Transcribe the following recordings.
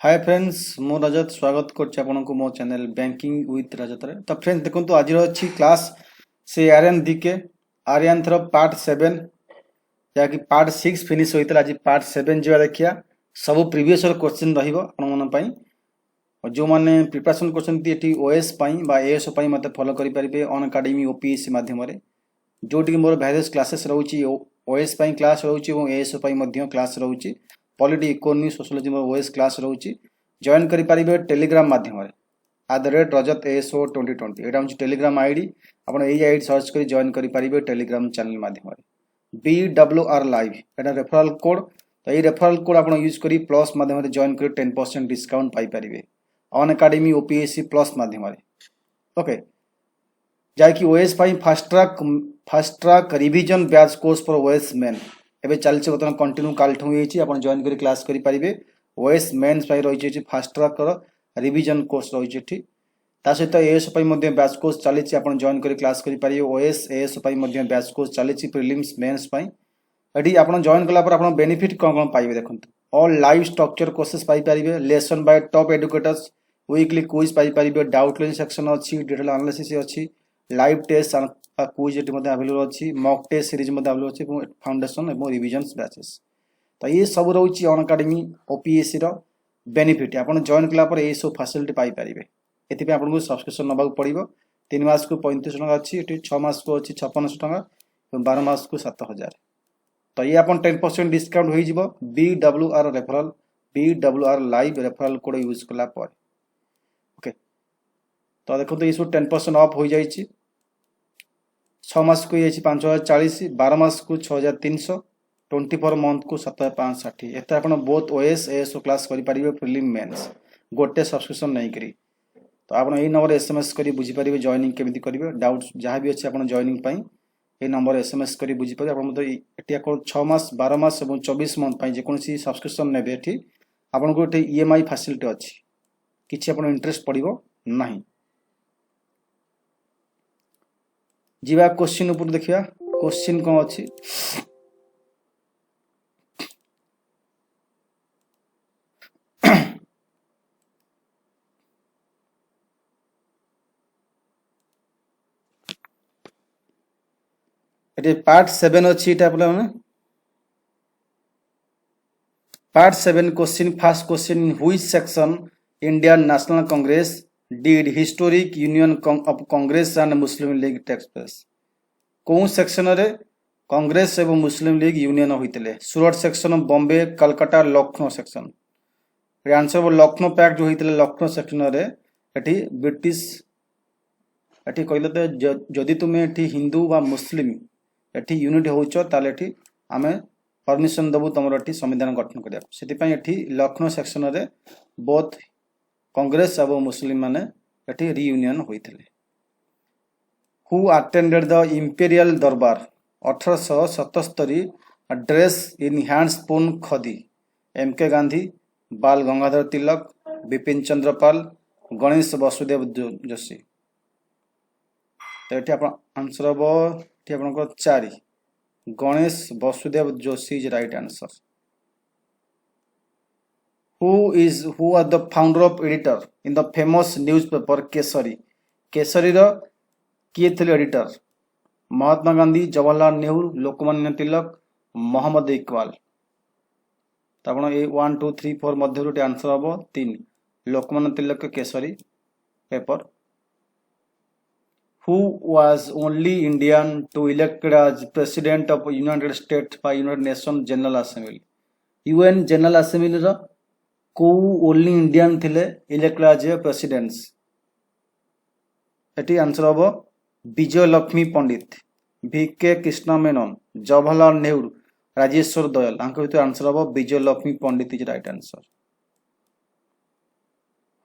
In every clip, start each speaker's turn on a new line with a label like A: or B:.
A: Hi friends मो रजत स्वागत करछि आपनको मो चैनल बैंकिंग विथ रजत रे। तो फ्रेंड्स देखंतु आज अछि क्लास से आर्यन दिके आर्यन थ्रो पार्ट 7 या कि पार्ट 6 फिनिश होइतला। आज पार्ट 7 जिवा देखिया सब प्रीवियस ईयर क्वेश्चन रहिबो आपन मन पई और जो माने प्रिपरेशन करछन्ती एटी ओएस पई बा एएसओ पई मते फॉलो करि परिबे ऑन एकेडमी ओपीएससी माध्यम रे जोटी मोर वेरियस क्लासेस रहउची ओएस पई क्लास रहउची और एएसओ पई मध्य क्लास रहउची पॉलिटी इकोनॉमी सोशियोलॉजी मोर ओएस क्लास रहउची जॉइन करि परिबे टेलीग्राम माध्यम रे @rajat ASO 2020 एटा होची टेलीग्राम आईडी आपण एई आईडी सर्च करी जॉइन करि परिबे टेलीग्राम चैनल माध्यम रे BWR लाइव एटा रेफरल कोड तो ये रेफरल कोड आपण यूज करी प्लस माध्यम रे जॉइन करी 10% डिस्काउंट पाई परिबे ऑन एकेडमी ओपीएससी प्लस माध्यम रे ओके जाकि OS pi fast track revision batch course for OS main एबे चलचे बतन कंटिन्यू कालठू होईची आपण जॉइन करी क्लास करि परिबे ओएस मेन्स पाई रहिछि फास्ट ट्रैक रिवीजन कोर्स रहिछि ठीक ता सहित एएस पाई मध्ये बैच कोर्स चलीछि आपण जॉइन करी क्लास करि परिबे ओएस एएस पाई मध्ये बैच कोर्स चलीछि प्रीलिम्स मेंस पाई एडी आपण जॉइन कला पर आपण बेनिफिट कोन पाइबे देखंतु ऑल लाइव स्ट्रक्चर कोर्सेस पाई परिबे lesson by top educators weekly quiz पाई परिबे डाउट क्लियर सेक्शन अछि डिटेल एनालिसिस अछि लाइव टेस्ट क्विज एटी मध्ये अवेलेबल अछि मॉक टेस्ट सीरीज मध्ये अवेलेबल अछि फाउंडेशन एवं रिवीजन्स बैचेस तो ये सब रोची ऑन एकेडमी ओपीएससी रो बेनिफिट आपण जॉइन कला पर ए सब फैसिलिटी पाई परिबे एति पे आपन को सब्सक्रिप्शन नबाक पड़िबो 3 मास को 35 टका अछि एटी 6 मास को अछि 5600 टका एवं 12 मास को 7000 तो ये अपन 10% डिस्काउंट होई जिवो BWR referral BWR live referral code use कला पर ओके तो देखो तो ये सब 10% ऑफ हो जाई छी 6 मास को ये 5040 12 मास को 6300 24 मंथ को 7560 एते आपण बोथ ओएस एएसओ क्लास करि परिबे प्रीलिम मेंस गोटे सब्सक्रिप्शन नै करी तो आपण ए नंबर एसएमएस करी बुझी परिबे जॉइनिंग केमिति करिवे डाउट जहां भी अछि आपण जॉइनिंग पई ए नंबर एसएमएस करी बुझी परिबे आपण मते एटी अकाउंट 6 मास 12 मास एवं 24 मंथ पई जे कोनसी सब्सक्रिप्शन नेबे एठी आपण को एटी ईएमआई फैसिलिटी अछि किछि आपण इंटरेस्ट पड़िबो नाही जीवा क्वेश्चन ऊपर देखिया क्वेश्चन कोन अछि एटे पार्ट 7 अछि एटा आपला माने part 7 question first question which section Indian national Congress did historic union of Congress and Muslim League takes place कोन सेक्शन रे कांग्रेस एवं मुस्लिम लीग यूनियन होइतले सूरत सेक्शन बॉम्बे कलकत्ता लखनऊ सेक्शन रे आंसर लखनऊ पैक्ट जो होइतले लखनऊ सेक्शन रे एठी ब्रिटिश एठी कहले त जदि तुमे एठी हिंदू बा मुस्लिम एठी यूनिट होउछ ताले एठी आमे परमिशन दबु तमर एठी संविधान गठन करिया सेति पई एठी लखनऊ सेक्शन रे बोथ कांग्रेस एवं मुस्लिम माने एठी रियूनियन होइतले who attended the imperial durbar 1877 dress in hands पून खदी एमके गांधी बाल गंगाधर तिलक बिपिन चंद्र पाल गणेश वसुदेव जोशी तो एठी आपण आंसर हो एठी आपण को 4 Ganesh Vasudev Joshi is right answer who are the founder of editor in the famous newspaper Kesari Kesari रो किए थे एडिटर महात्मा गांधी जवाहरलाल नेहरू लोकमान्य तिलक मोहम्मद इकबाल तो आपण ए 1 2 3 4 मध्ये रोटे आंसर हबो 3 Lokmanya Tilak Kesari paper who was only Indian to elected as president of United States by United Nations General Assembly UN General Assembly रो को only Indian थिले इलेक्टेड एज प्रेसिडेंट्स एटी आंसर हबो विजय लक्ष्मी पंडित VK कृष्ण मेनन जवाहरलाल नेहरू राजेश्वर दयाल आंक भितर आंसर हबो Vijay Laxmi Pandit is right answer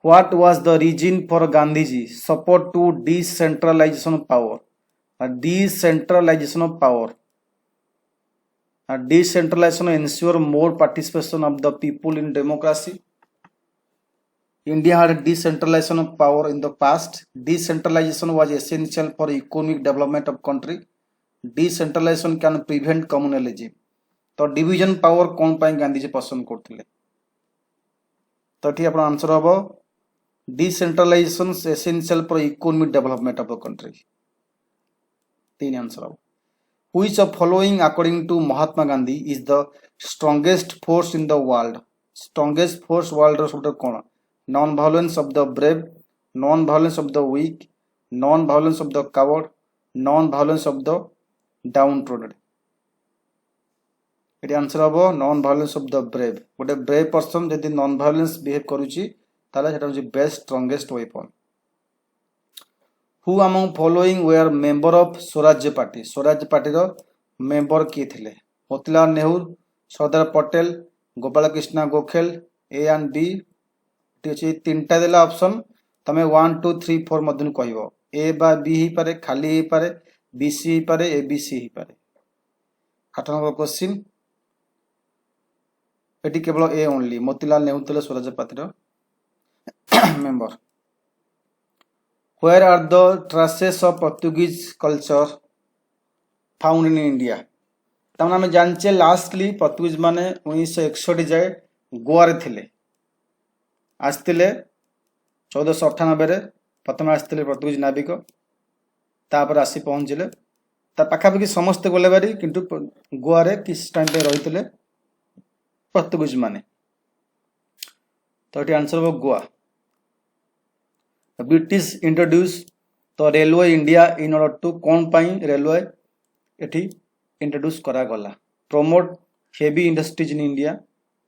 A: what was the reason for Gandhiji support to decentralization power decentralization of power decentralization ensure more participation of the people in democracy India had decentralization of power in the past decentralization was essential for economic development of country decentralization can prevent communalism तो division power कौन पाई गांधी जी पसंद करथिले तो ये आपन answer हम decentralisation essential for economic development of the country. 3 answer हम। Which of following according to Mahatma Gandhi is the strongest force in the world? Strongest force world ର ସବୁଠୁ କଣ? Non violence of the brave, non violence of the weak, non violence of the coward, non violence of the downtrodden। ଏଠି answer हबो non violence of the brave. गोटे brave person जदि non violence behave करूची ताले सेटा होची best strongest weapon. Who among following were member of Swarajya party? Swarajya party रो member किए थिले? Motilal Nehru, Sardar Patel, Gopal Krishna Gokhale, A and B. टी तीनटा देला ऑप्शन, तमे 1 2 3 4 मधुन कहबो। ए बा बी ही पारे, खाली ही पारे, बी सी ही पारे, ए बी सी ही पारे। 8 नंबर क्वेश्चन, एटी केवल ए ओनली। मोतीलाल नेहरू थे स्वराज्य party member. Where are the traces of Portuguese culture found in India? तमन आम जानचे लास्टली पोर्तुगीज माने 1961 जाए गोवा रे थिले। आस्तिले 1498 रे प्रथम आस्तिले पोर्तुगीज नाविक, तापर आसी पहुंचले। ता पाखापाखि समस्त गले बारी, किंतु गोवा रे किस टाइम पे रहितले पोर्तुगीज माने। तो ये आंसर हो गोवा। ब्रिटिश इंट्रोड्यूस तो railway India in order to कौन पाई रेलवे एठी इंट्रोड्यूस करा गला? Promote heavy industries in India,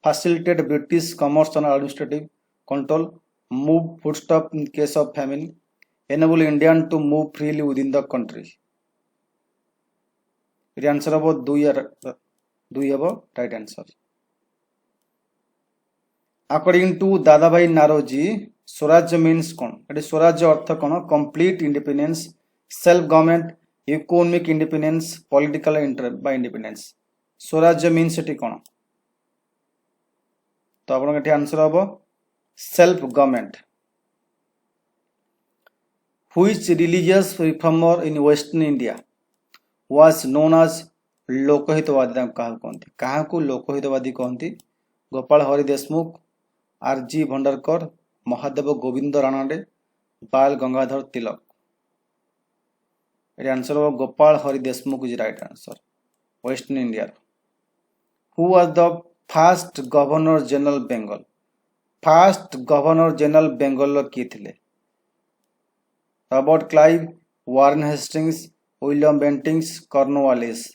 A: facilitate British commerce and administrative control, move foodstuff in case of famine, enable Indian to move freely within the country. ये answer हो 2 हबो right answer. According to Dadabhai Naoroji Swarajya means कौन? ये स्वराज्य अर्थ कौन? Complete independence, self government, economic independence, political independence. Swarajya means ये कौन? तो आप आंसर हम self government. Which religious reformer in western India was known as Lokhitwadi? क्या लोकहितवादी कहती? गोपाल हरि देशमुख, आरजी भंडारकर, महादेव गोविंद राणाडे, बाल गंगाधर तिलक। ये आंसर हो Gopal Hari Deshmukh is right answer western India. Who was the first governor general Bengal? First governor general Bengal किए थे? Robert Clive, Warren Hastings, William Bentinck, Cornwallis.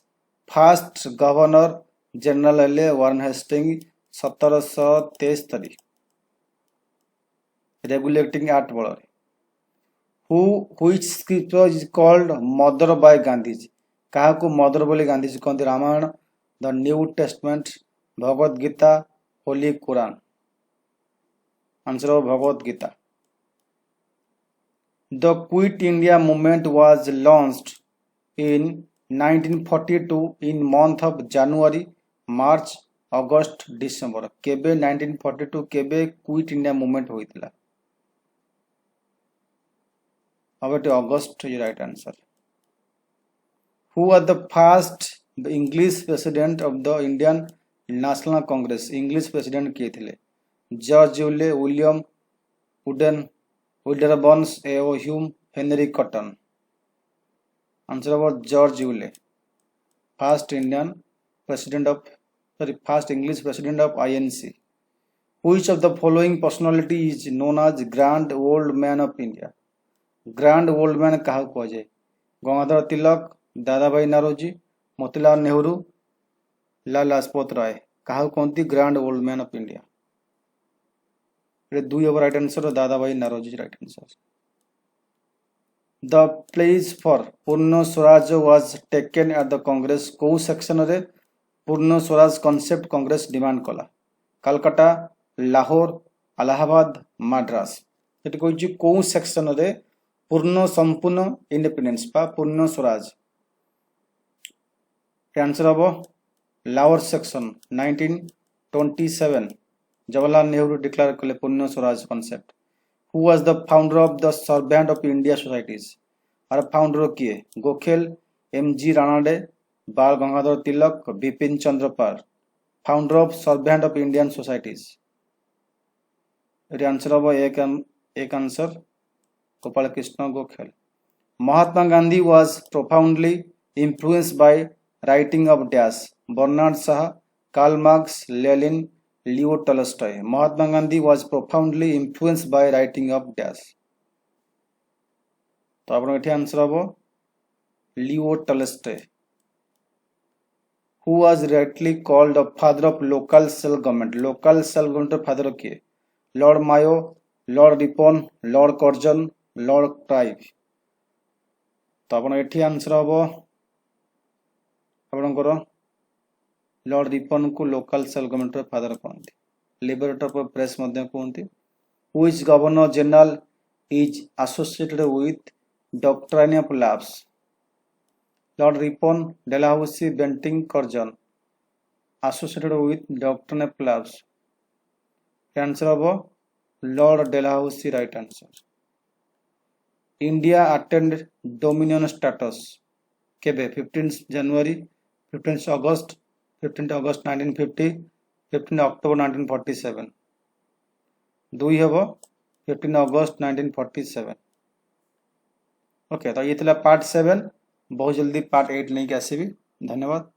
A: First governor general हेले Warren Hastings 1773 regulating act बल। Which scripture is called mother by Gandhiji? क्या mother बोली गांधीजी कहते? Ramayan, the new testament, Bhagavad Gita, holy Quran. Answer हो Bhagavad Gita. The quit India movement was launched in 1942 in month of January, March, August, December. केबे 1942 केबे quit India movement होइतिला? अब August is right answer. Who are the first English president of the Indian national Congress? English president किए थे? George Yule, William wooden, विल्डरबर्न्स, एओ Hume, Henry cotton. Answer अब George Yule, first Indian president of first English president of INC. Which of the following personality is known as Grand Old Man of India? Grand Old Man क्या कहा जाए? गंगाधर तिलक, दादाभाई नारोजी, मोतीलाल नेहरू, लाला लाजपत राय। क्या कहती grand old man of India? ये 2 right answer, Dadabhai Naoroji right answer. The pledge for Purna Swaraj was taken at the Congress को section रे पूर्ण Swaraj concept Congress demand कला? कलकत्ता, लाहौर, इलाहाबाद, मद्रास। ये कही कौ सेक्शन रे पूर्ण संपूर्ण इंडिपेंडेंस बा पूर्ण स्वराज? आंसर हम लाहौर सेक्शन 1927 जवाहरलाल नेहरू डिक्लेयर कले Purna Swaraj concept. Who was the founder of the servant of India societies? और फाउंडर किए? Gokhale, MG Ranade, Bal Gangadhar Tilak, Bipin Chandra Pal. Founder of servant of Indian societies? ये आंसर हम एक answer Gopal Krishna Gokhale. Mahatma Gandhi was profoundly influenced by writing of dash Bernard Shaw, Karl Marx, Lenin, Leo Tolstoy. Mahatma Gandhi was profoundly influenced by writing of dash। तो आप ये answer हम लियो Tolstoy. Who was rightly called the father of local self government? Local self government father किए? Lord Mayo, lord Ripon, lord Curzon, lord Clive. तो आप ये answer हम आपणकर लॉर्ड रिपन को लोकल सेल्फ गवर्नमेंट फादर कहते। Liberator of press कहते। Who is governor general is associated with doctrine of lapse? Lord Ripon, Dalhousie, Bentinck, Curzon. Associated with doctrine of lapse. Answer हम lord Dalhousie right answer. India attend dominion status केबे? 15 जनवरी, 15 अगस्त, 15 अगस्त 1950, 15 October 1947। दुई हम 15 अगस्त 1947। Okay, तो ये part 7। बहुत जल्दी part 8 नहीं आसबि। धन्यवाद।